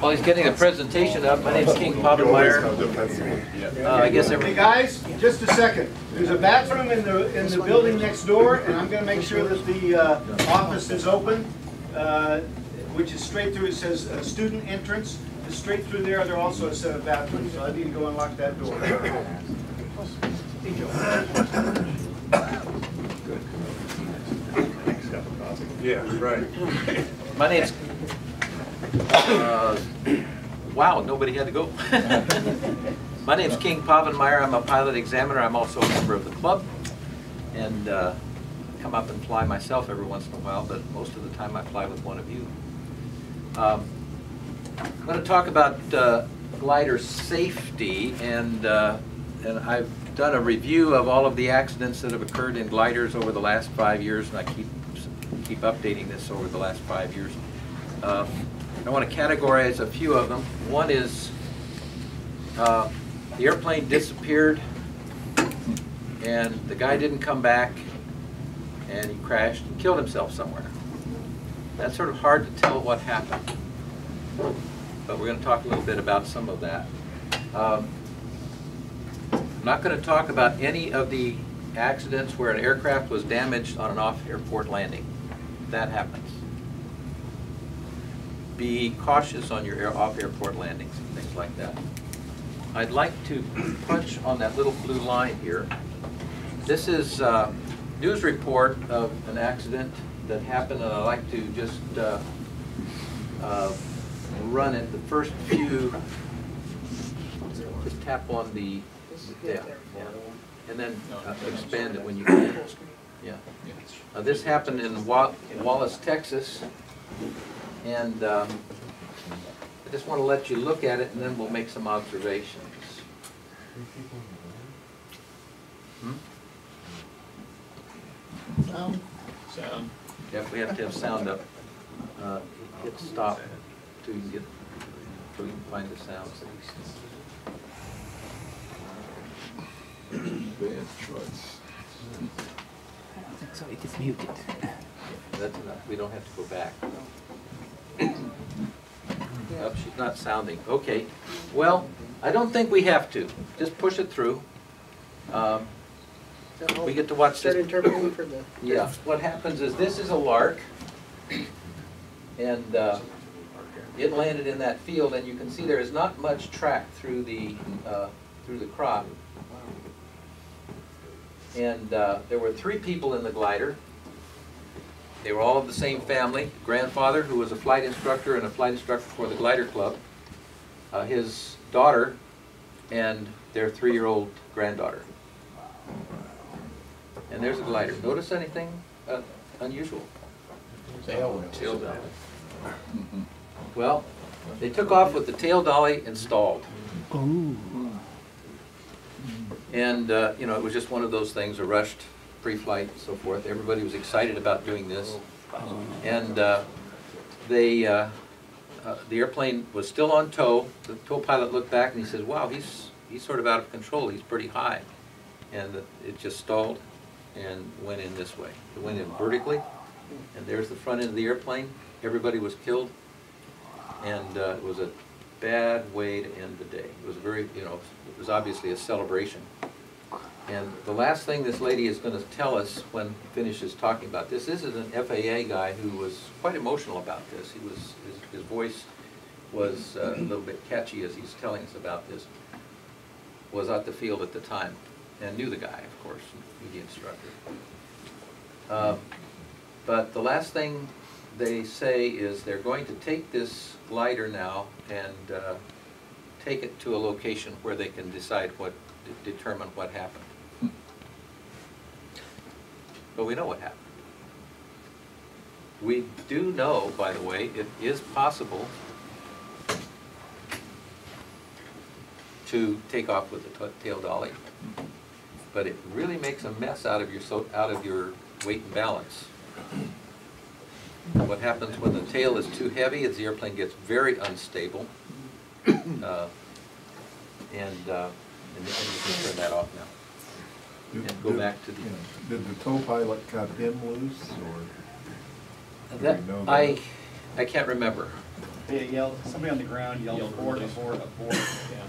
While he's getting the presentation up, my name's King Povenmire. I guess Hey guys, just a second. There's a bathroom in the building next door, and I'm going to make sure that the office is open, which is straight through. It says student entrance. Just straight through there. There are also a set of bathrooms, so I need to go and lock that door. Yeah, right. My name's wow, nobody had to go. My name's King Povenmire. I'm a pilot examiner. I'm also a member of the club, and come up and fly myself every once in a while, but most of the time I fly with one of you. I'm going to talk about glider safety, and I've done a review of all of the accidents that have occurred in gliders over the last 5 years, and I keep updating this over the last 5 years. I want to categorize a few of them. One is the airplane disappeared and the guy didn't come back and he crashed and killed himself somewhere. That's sort of hard to tell what happened, but we're going to talk a little bit about some of that. I'm not going to talk about any of the accidents where an aircraft was damaged on an off-airport landing. That happens. Be cautious on your off-airport landings and things like that. I'd like to punch on that little blue line here. This is a news report of an accident that happened, and I'd like to just run it. The first few, just tap on the, yeah. And then expand it when you can. Yeah. This happened in Wallace, Texas, and I just want to let you look at it, and then we'll make some observations. Sound. Yeah, we have to have sound up. Hit stop so you can find the sounds. Bad choice. I don't think so. It is muted. That's enough. We don't have to go back. Oh, she's not sounding. Okay. Well, I don't think we have to. Just push it through. We get to watch Start this. interpreting for the... Yeah. What happens is this is a lark, and it landed in that field, and you can see there is not much track through the crop. And there were 3 people in the glider. They were all of the same family. Grandfather, who was a flight instructor and a flight instructor for the glider club, his daughter, and their 3-year-old granddaughter. And there's a glider. Notice anything unusual? Tail dolly. Well, they took off with the tail dolly installed. Ooh. And you know, it was just one of those things, a rushed pre-flight and so forth. Everybody was excited about doing this, and the airplane was still on tow. The tow pilot looked back and he says, "Wow, he's sort of out of control. He's pretty high," and it just stalled and went in this way. It went in vertically, and there's the front end of the airplane. Everybody was killed, and it was a bad way to end the day. It was very, you know, it was obviously a celebration. And the last thing this lady is going to tell us when he finishes talking about this is an FAA guy who was quite emotional about this. His voice was a little bit catchy as he's telling us about this. Was at the field at the time and knew the guy, of course, knew the instructor. But the last thing they say is they're going to take this glider now and take it to a location where they can decide determine what happened. But we know what happened. We do know, by the way, it is possible to take off with the tail dolly, but it really makes a mess out of your weight and balance. What happens when the tail is too heavy is the airplane gets very unstable, and you can turn that off now. And go back to the... Did the tow pilot cut him loose, or... I can't remember. They yelled, somebody on the ground yelled, abort, release. abort, abort.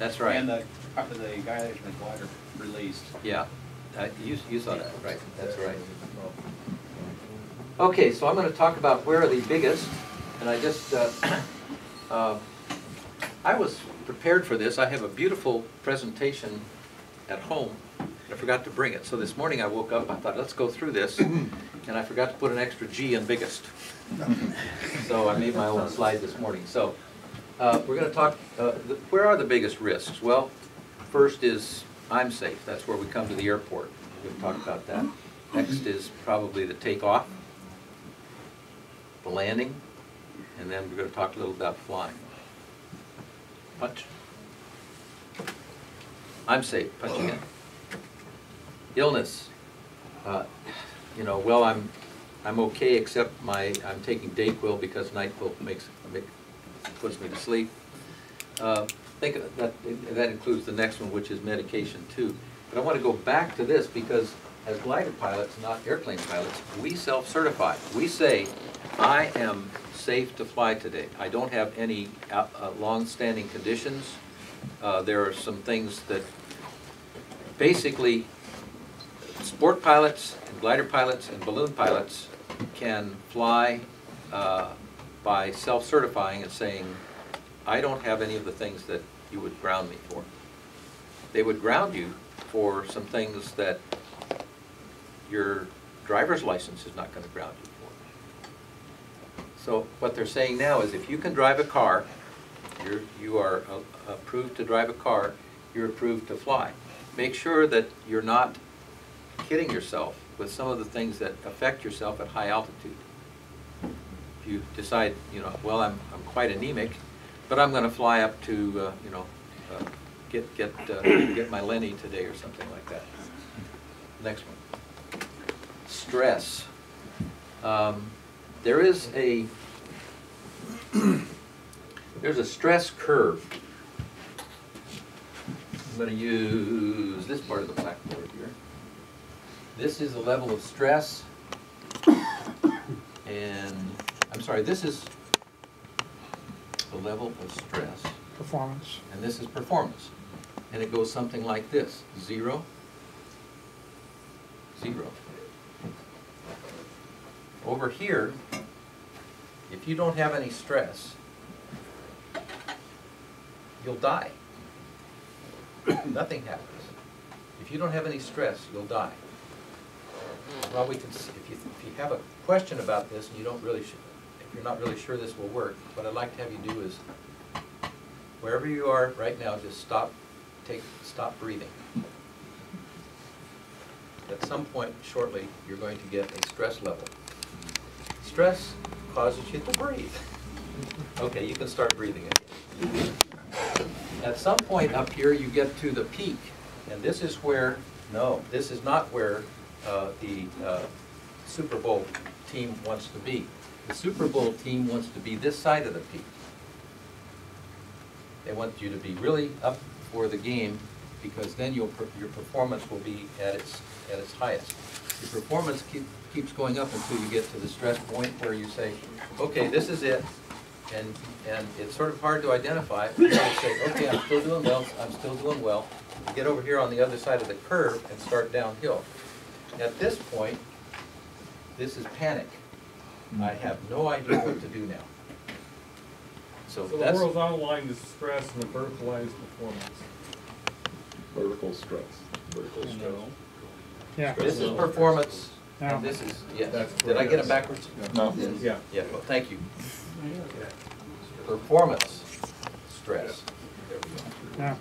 That's right. And the guy that was in the glider released. Yeah, you saw that, right? That's right. Okay, so I'm going to talk about where are the biggest, and I just, I was prepared for this. I have a beautiful presentation at home. I forgot to bring it. So this morning I woke up, I thought, let's go through this, and I forgot to put an extra G in biggest. So I made my own slide this morning. So we're going to talk, where are the biggest risks? Well, first is I'm safe. That's where we come to the airport. We've talked about that. Next is probably the takeoff, the landing, and then we're going to talk a little about flying. Punch. I'm safe. Punch again. Illness. You know, well, I'm okay, except I'm taking Dayquil because NyQuil puts me to sleep. Think of that includes the next one, which is medication too. But I want to go back to this because as glider pilots, not airplane pilots, we self-certify. We say, I am safe to fly today. I don't have any long-standing conditions. There are some things that basically sport pilots and glider pilots and balloon pilots can fly by self-certifying and saying, I don't have any of the things that you would ground me for. They would ground you for some things that your driver's license is not going to ground you for. So what they're saying now is if you can drive a car, you are approved to drive a car, you're approved to fly. Make sure that you're not kidding yourself with some of the things that affect yourself at high altitude. If you decide, you know, well, I'm quite anemic, but I'm going to fly up to, you know, get my Lenny today or something like that. Next one. Stress. There's a stress curve. I'm going to use this part of the blackboard here. This is the level of stress, and I'm sorry, this is the level of stress. Performance. And this is performance. And it goes something like this: 0, 0. Over here, if you don't have any stress, you'll die. Nothing happens. If you don't have any stress, you'll die. Well, we can. If you have a question about this and you don't really, if you're not really sure this will work, what I'd like to have you do is, wherever you are right now, just stop breathing. At some point shortly, you're going to get a stress level. Stress causes you to breathe. Okay, you can start breathing again. At some point up here, you get to the peak, and this is where, no, this is not where the Super Bowl team wants to be. The Super Bowl team wants to be this side of the peak. They want you to be really up for the game, because then your performance will be at its highest. Your performance keeps going up until you get to the stress point where you say, okay, this is it, and it's sort of hard to identify. You say, okay, I'm still doing well, I'm still doing well. You get over here on the other side of the curve and start downhill. At this point, this is panic. I have no idea what to do now. So the that's horizontal line is stress and the vertical line is performance. Vertical stress. Vertical stress. Yeah. this is performance, Yeah. and this is, yes. That's Did I get it backwards? No. Yeah. Yeah, well, thank you. Performance stress. There we Yeah.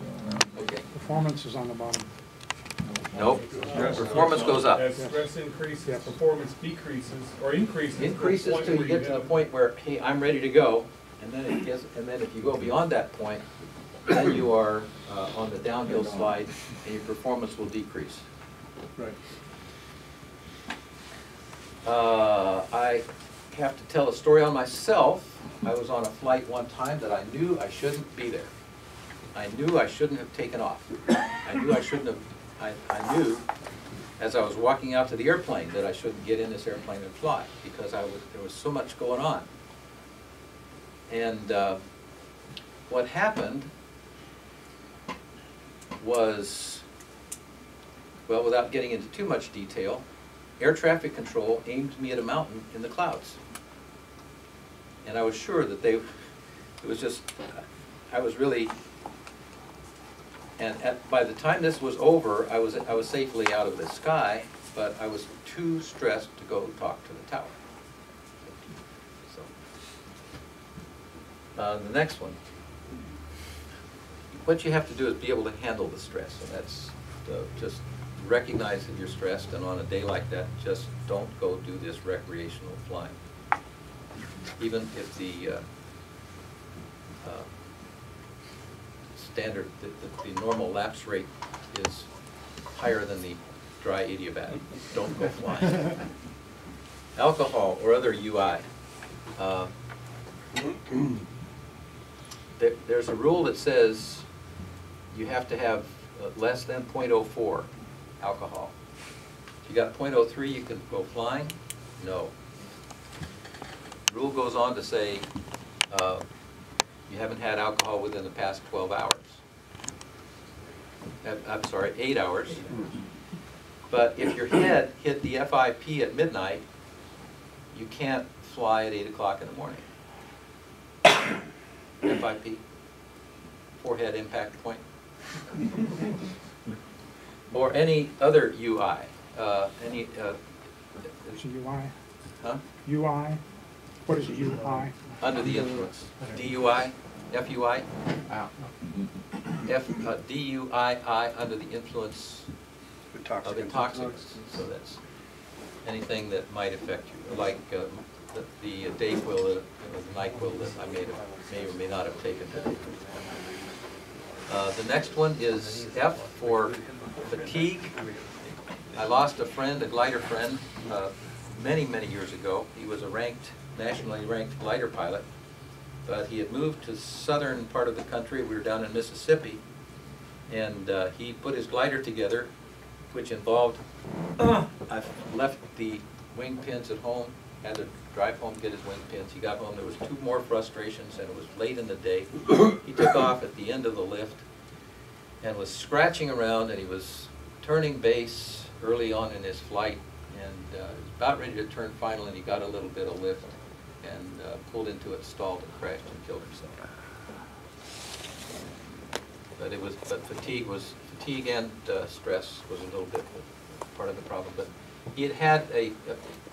go. Okay. Performance is on the bottom. Nope. Performance goes up. As stress increases, performance decreases or increases. to the Increases point till you where get to the have- point where, hey, I'm ready to go, and then it gets, and then if you go beyond that point, then you are on the downhill slide, and your performance will decrease. Right. I have to tell a story on myself. I was on a flight one time that I knew I shouldn't be there. I knew I shouldn't have taken off. I knew I shouldn't have, I knew as I was walking out to the airplane that I shouldn't get in this airplane and fly, because there was so much going on. And what happened was, well, without getting into too much detail, air traffic control aimed me at a mountain in the clouds. And I was sure that it was just, I was really, and by the time this was over, I was safely out of the sky, but I was too stressed to go talk to the tower. So, the next one. What you have to do is be able to handle the stress, and that's just recognize that you're stressed, and on a day like that, just don't go do this recreational flying. Even if the standard, the normal lapse rate is higher than the dry adiabat, don't go flying. Alcohol or other UI. There's a rule that says you have to have less than 0.04 alcohol. If you got 0.03, you can go flying? No. The rule goes on to say you haven't had alcohol within the past 12 hours. I'm sorry, 8 hours. But if your head hit the FIP at midnight, you can't fly at 8 o'clock in the morning. FIP, forehead impact point. Or any other UI. It's a UI. Huh? UI. What is a UI? Under the influence. DUI, FUI. DUII, under the influence of intoxicants. So that's anything that might affect you, like the Dayquil, the NyQuil that I may or may not have taken today. The next one is F for fatigue. I lost a friend, a glider friend, many, many years ago. He was a nationally ranked glider pilot, but he had moved to southern part of the country. We were down in Mississippi, and he put his glider together, which involved, I left the wing pins at home, had to drive home to get his wing pins. He got home, there was 2 more frustrations, and it was late in the day. He took off at the end of the lift and was scratching around, and he was turning base early on in his flight, and he was about ready to turn final, and he got a little bit of lift and pulled into it, stalled, and crashed and killed himself. But fatigue and stress was a little bit part of the problem. But he had had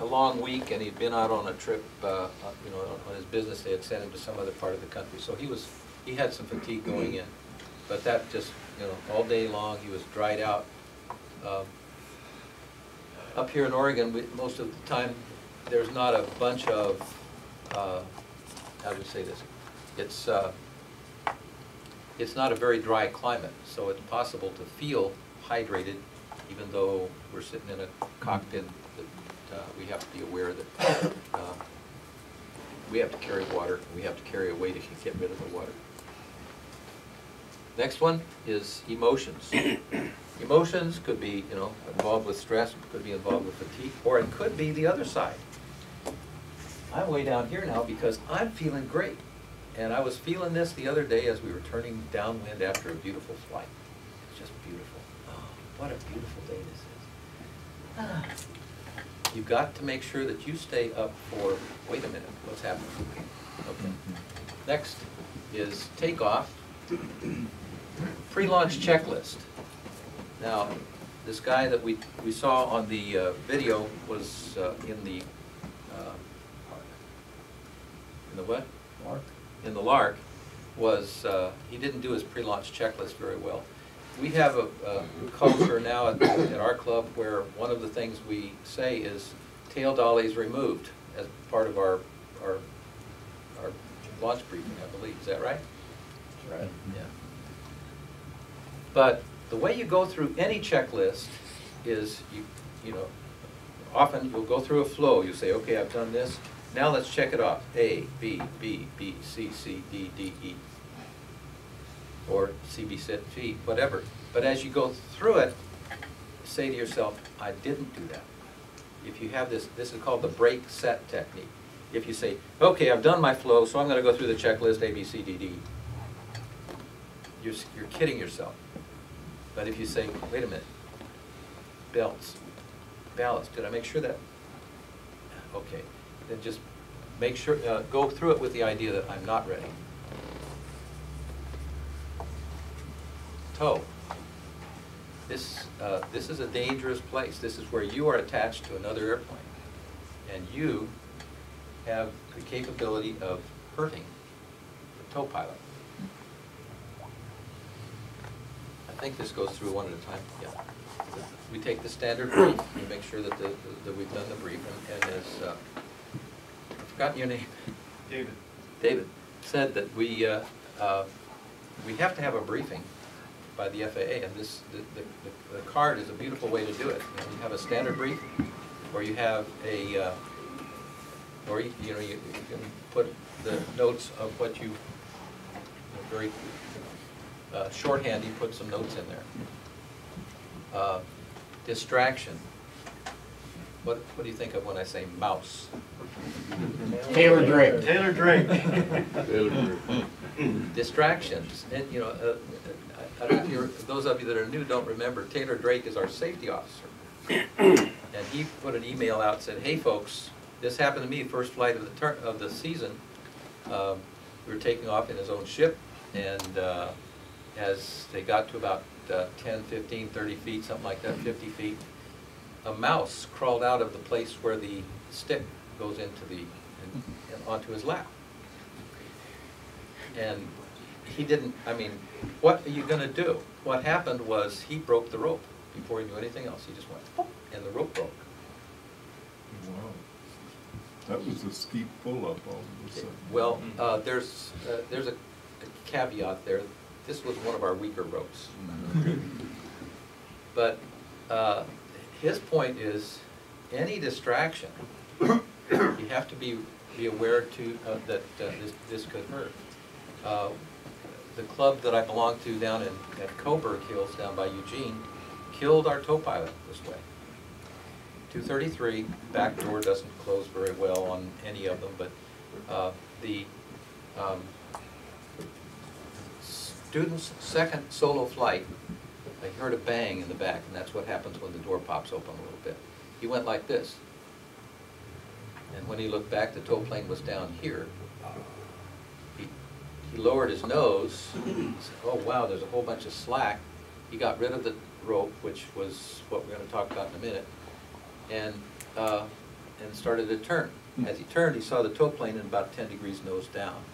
a long week, and he'd been out on a trip, on his business. They had sent him to some other part of the country, so he had some fatigue going in. But that just, all day long he was dried out. Up here in Oregon, most of the time, there's not a bunch of, how do we say this? It's not a very dry climate, so it's possible to feel hydrated, even though we're sitting in a cockpit. That we have to be aware that we have to carry water, and we have to carry a weight if you get rid of the water. Next one is emotions. Emotions could be, involved with stress, could be involved with fatigue, or it could be the other side. I'm way down here now because I'm feeling great. And I was feeling this the other day as we were turning downwind after a beautiful flight. It's just beautiful. Oh, what a beautiful day this is. You've got to make sure that you stay up for, wait a minute, what's happening? Okay. Next is takeoff. Pre-launch checklist. Now, this guy that we saw on the video was in the what? Lark. In the Lark, was he didn't do his pre-launch checklist very well. We have a culture now at our club where one of the things we say is tail dollies removed as part of our launch briefing, I believe. Is that right? That's right. Yeah. But the way you go through any checklist is often you'll go through a flow. You say, okay, I've done this. Now let's check it off. A, B, B, B, C, C, D, D, E. Or C, B, C, D, whatever. But as you go through it, say to yourself, I didn't do that. If you have this is called the break set technique. If you say, okay, I've done my flow, so I'm going to go through the checklist A, B, C, D, D. you're kidding yourself. But if you say, wait a minute, belts, ballots, did I make sure that? Okay, then just make sure, go through it with the idea that I'm not ready. Tow. This is a dangerous place. This is where you are attached to another airplane. And you have the capability of hurting the tow pilot. I think this goes through one at a time. Yeah. We take the standard brief. We make sure that that we've done the brief. And as I've forgotten your name. David. David said that we have to have a briefing by the FAA, and the card is a beautiful way to do it. You know, you have a standard brief, or you have a, or you can put the notes of what you very shorthand. You put some notes in there. Distraction. What do you think of when I say mouse? Taylor Drake. Taylor Drake. Distractions, and you know, I don't know if you're, those of you that are new don't remember, Taylor Drake is our safety officer. And he put an email out, said, hey folks, this happened to me, first flight of the season. We were taking off in his own ship, and as they got to about 10, 15, 30 feet, something like that, 50 feet, a mouse crawled out of the place where the stick goes into the, and onto his lap. And he didn't, I mean, what are you going to do? What happened was he broke the rope before he knew anything else. He just went, pop, and the rope broke. Wow. That was a steep pull-up all of a sudden. Well, there's a caveat there. This was one of our weaker ropes. But his point is, any distraction, you have to be aware that this could hurt. The club that I belong to down at Coburg Hills, down by Eugene, killed our tow pilot this way. 233, back door doesn't close very well on any of them, but the student's second solo flight, I heard a bang in the back, and that's what happens when the door pops open a little bit. He went like this. And when he looked back, the tow plane was down here. He lowered his nose. He said, oh wow, there's a whole bunch of slack. He got rid of the rope, which was what we're going to talk about in a minute, and started to turn. As he turned, he saw the tow plane in about 10 degrees nose down.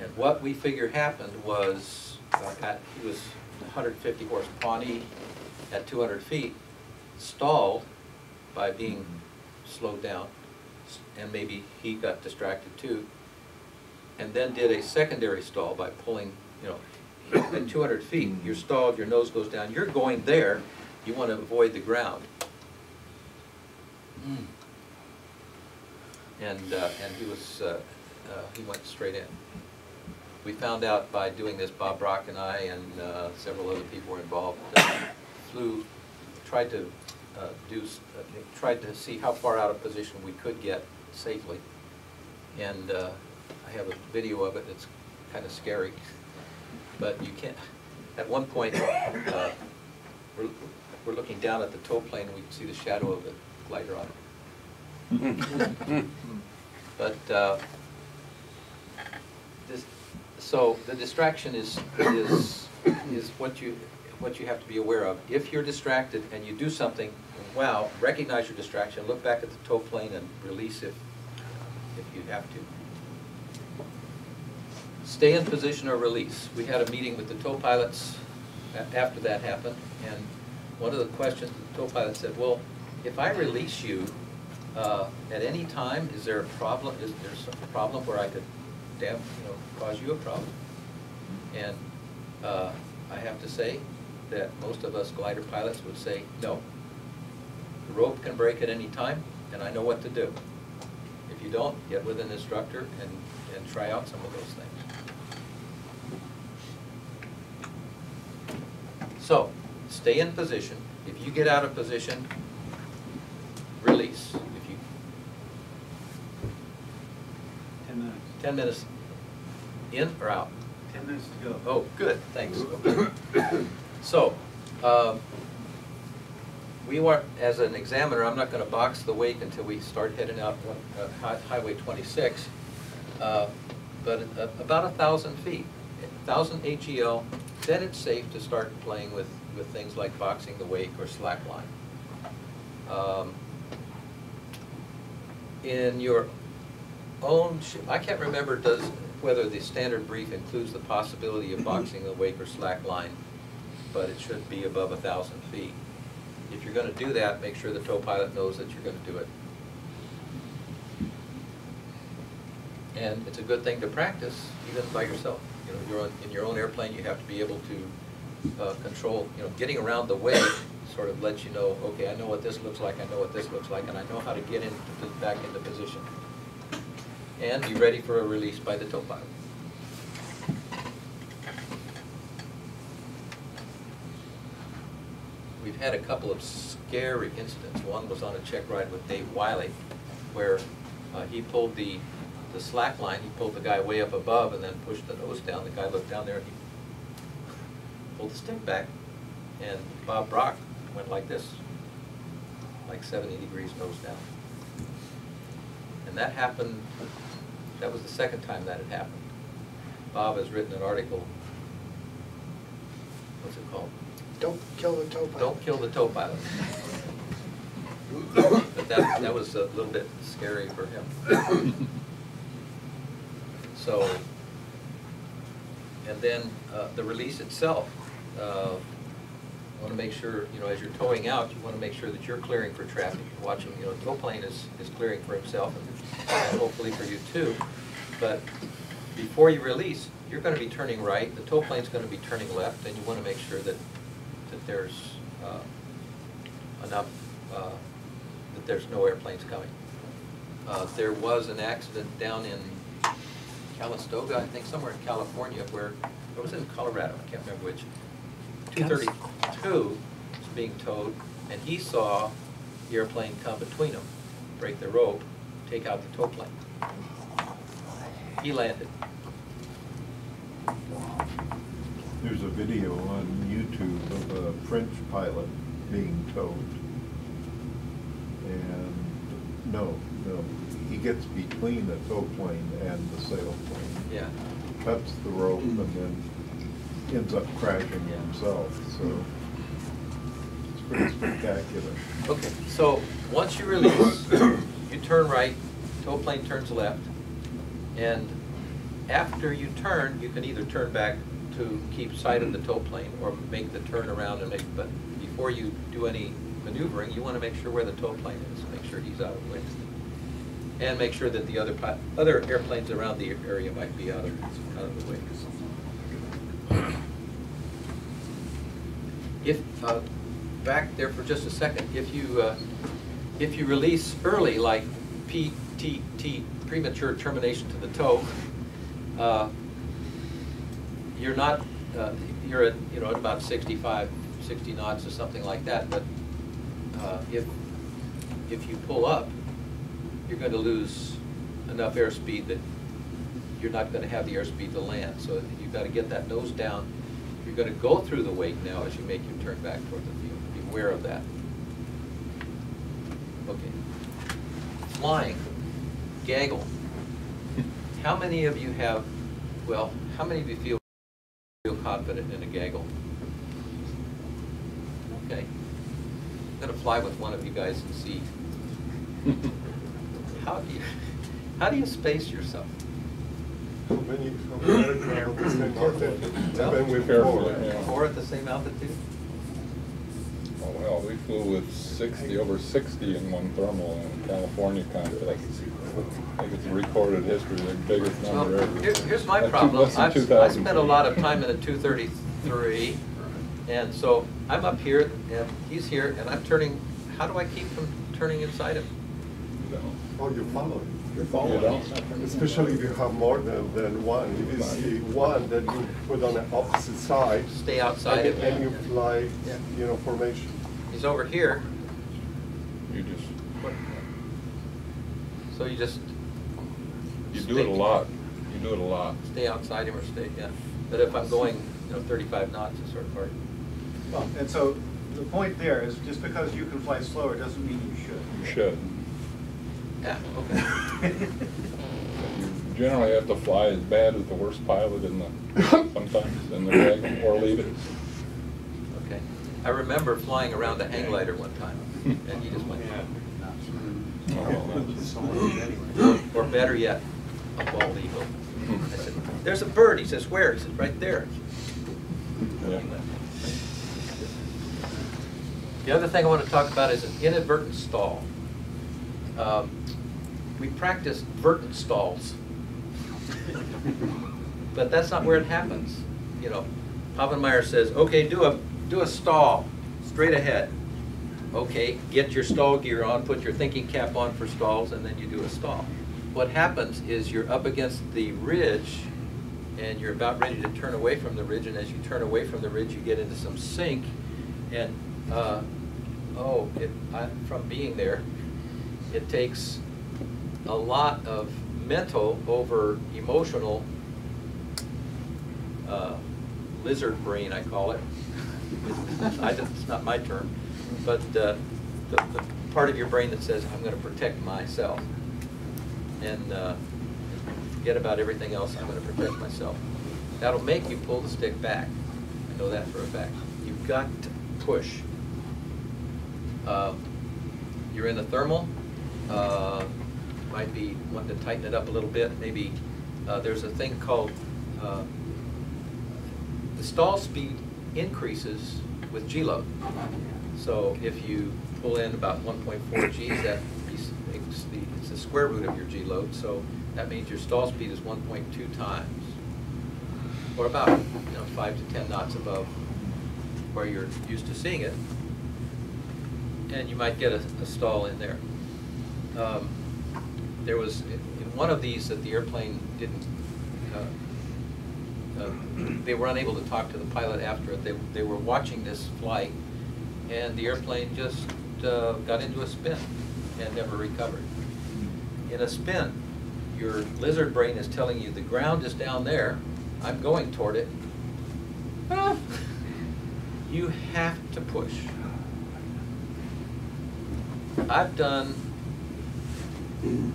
And what we figure happened was, he was 150 horse Pawnee at 200 feet, stalled by being slowed down, and maybe he got distracted too, and then did a secondary stall by pulling, you know, at 200 feet, you're stalled, your nose goes down, you're going there, you want to avoid the ground. And he was, he went straight in. We found out by doing this, Bob Brock and I and several other people were involved, tried to see how far out of position we could get safely. And I have a video of it. It's kind of scary, but you can't. At one point, we're looking down at the tow plane, and we can see the shadow of the glider on it. But so the distraction is what you have to be aware of. If you're distracted and you do something, wow, recognize your distraction, look back at the tow plane and release if you have to. Stay in position or release. We had a meeting with the tow pilots after that happened, and one of the questions the tow pilot said, well, if I release you at any time, is there a problem? Is there some problem where I could cause you a problem? And I have to say that most of us glider pilots would say no. The rope can break at any time, and I know what to do. If you don't, get with an instructor and try out some of those things. So, stay in position. If you get out of position, release. If you 10 minutes. 10 minutes in or out? 10 minutes to go. Oh, good, thanks. So, we want, as an examiner, I'm not gonna box the wake until we start heading out Highway 26, but about 1,000 feet, 1,000 HEL, then it's safe to start playing with things like boxing the wake or slack line. In your own, I can't remember whether the standard brief includes the possibility of boxing the wake or slack line, but it should be above 1,000 feet. If you're going to do that, make sure the tow pilot knows that you're going to do it. And it's a good thing to practice, even by yourself. You know, you're in your own airplane, you have to be able to control, you know, getting around the wake sort of lets you know, okay, I know what this looks like, I know what this looks like, and I know how to get back into position. And be ready for a release by the tow pilot. We've had a couple of scary incidents. One was on a check ride with Dave Wiley, where he pulled the slack line, he pulled the guy way up above and then pushed the nose down. The guy looked down there and he pulled the stick back, and Bob Brock went like this, like 70 degrees nose down. And that happened, that was the second time that had happened. Bob has written an article, what's it called? Don't kill the tow pilot. Don't kill the tow pilot. But that was a little bit scary for him. So, and then the release itself, you want to make sure, you know, as you're towing out, you want to make sure that you're clearing for traffic. You're watching, you know, the tow plane is clearing for himself and hopefully for you too. But before you release, you're going to be turning right, the tow plane's going to be turning left, and you want to make sure that there's enough, that there's no airplanes coming. There was an accident down in Calistoga, I think somewhere in California, where, it was in Colorado, I can't remember which. 232 was being towed, and he saw the airplane come between them, break the rope, take out the tow plane. He landed. There's a video on YouTube of a French pilot being towed. And no, he gets between the tow plane and the sailplane. Yeah. Cuts the rope and then ends up crashing himself, so it's pretty spectacular. Okay, so once you release, you turn right, tow plane turns left, and after you turn, you can either turn back to keep sight of the tow plane or make the turn around and but before you do any maneuvering, you want to make sure where the tow plane is, make sure he's out of the way. And make sure that the other airplanes around the area might be out of the way. If back there for just a second, if you release early, like PTT, premature termination to the tow, you're not you're at at about 65, 60 knots or something like that. But if you pull up, you're going to lose enough airspeed that you're not going to have the airspeed to land. So you've got to get that nose down. You're going to go through the wake now as you make your turn back toward the field. Be aware of that. Okay. Flying. Gaggle. How many of you have, well, how many of you feel confident in a gaggle? Okay. I'm going to fly with one of you guys and see. How do you space yourself? How many aircraft at the same altitude? Four at the same altitude? Oh, well, we flew with over 60 in one thermal in California contest. I think it's recorded history, the biggest number ever. Here's my problem. I spent a lot of time in a 233, and so I'm up here, and he's here, and I'm turning. How do I keep from turning inside him? Oh, you follow. You follow. Especially if you have more than one. If you see one, then you put on the opposite side. Stay outside it. And you fly, formation. He's over here. You just. So you just. You do it a lot. You do it a lot. Stay outside him or stay, yeah. But if I'm going, 35 knots, it's sort of hard. Well, and so the point there is just because you can fly slower doesn't mean you should. You should. Yeah, okay. You generally have to fly as bad as the worst pilot in the, sometimes in the rig, or leave it. Okay. I remember flying around a hang glider one time, and you just went, or better yet, a bald eagle. I said, there's a bird. He says, where? He says, right there. Yeah. The other thing I want to talk about is an inadvertent stall. We practice vertent stalls, but that's not where it happens. Povenmire says, okay, do a stall straight ahead. Okay, get your stall gear on, put your thinking cap on for stalls, and then you do a stall. What happens is you're up against the ridge, and you're about ready to turn away from the ridge, and as you turn away from the ridge, you get into some sink, and from being there, it takes a lot of mental over emotional lizard brain, I call it. It's not my term, but the part of your brain that says, I'm going to protect myself. And forget about everything else, I'm going to protect myself. That'll make you pull the stick back. I know that for a fact. You've got to push. You're in the thermal. Might be wanting to tighten it up a little bit. Maybe there's a thing called the stall speed increases with G load. So if you pull in about 1.4 Gs, it's the square root of your G load. So that means your stall speed is 1.2 times, or about 5 to 10 knots above where you're used to seeing it. And you might get a stall in there. There was in one of these that the airplane didn't. They were unable to talk to the pilot after it. They were watching this flight, and the airplane just got into a spin and never recovered. In a spin, your lizard brain is telling you the ground is down there. I'm going toward it. You have to push. I've done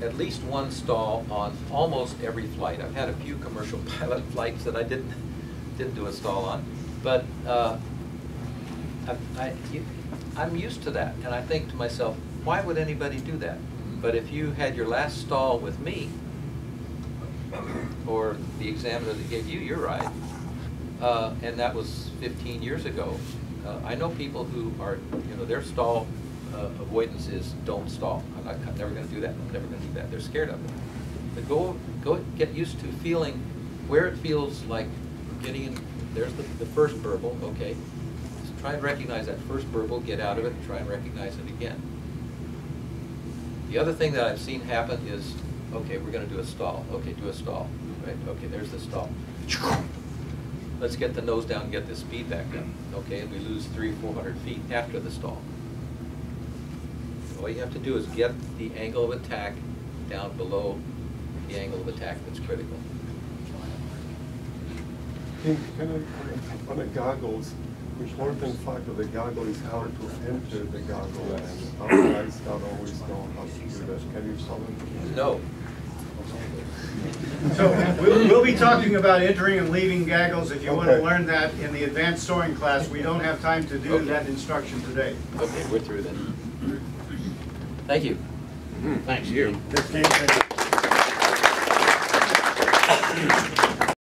at least one stall on almost every flight. I've had a few commercial pilot flights that I didn't do a stall on, but I'm used to that, and I think to myself, why would anybody do that? But if you had your last stall with me, or the examiner that gave you your ride, and that was 15 years ago, I know people who are, their stall avoidance is don't stall. I'm never going to do that. I'm never going to do that. They're scared of it. But go get used to feeling where it feels like getting in. There's the first burble. Okay, just try and recognize that first burble. Get out of it and try and recognize it again. The other thing that I've seen happen is, okay, we're going to do a stall. Okay, do a stall. Right? Okay, there's the stall. Let's get the nose down and get this speed back up. Okay, and we lose 300 or 400 feet after the stall. All you have to do is get the angle of attack down below the angle of attack that's critical. On the goggles, important fact of the goggle is how to enter the goggle, and our guys don't always know how to do that. Can you solve it? No. So we'll be talking about entering and leaving gaggles. If you want to learn that in the advanced soaring class, we don't have time to do that instruction today. Okay, we're through then. Thank you. Thanks, you. This game.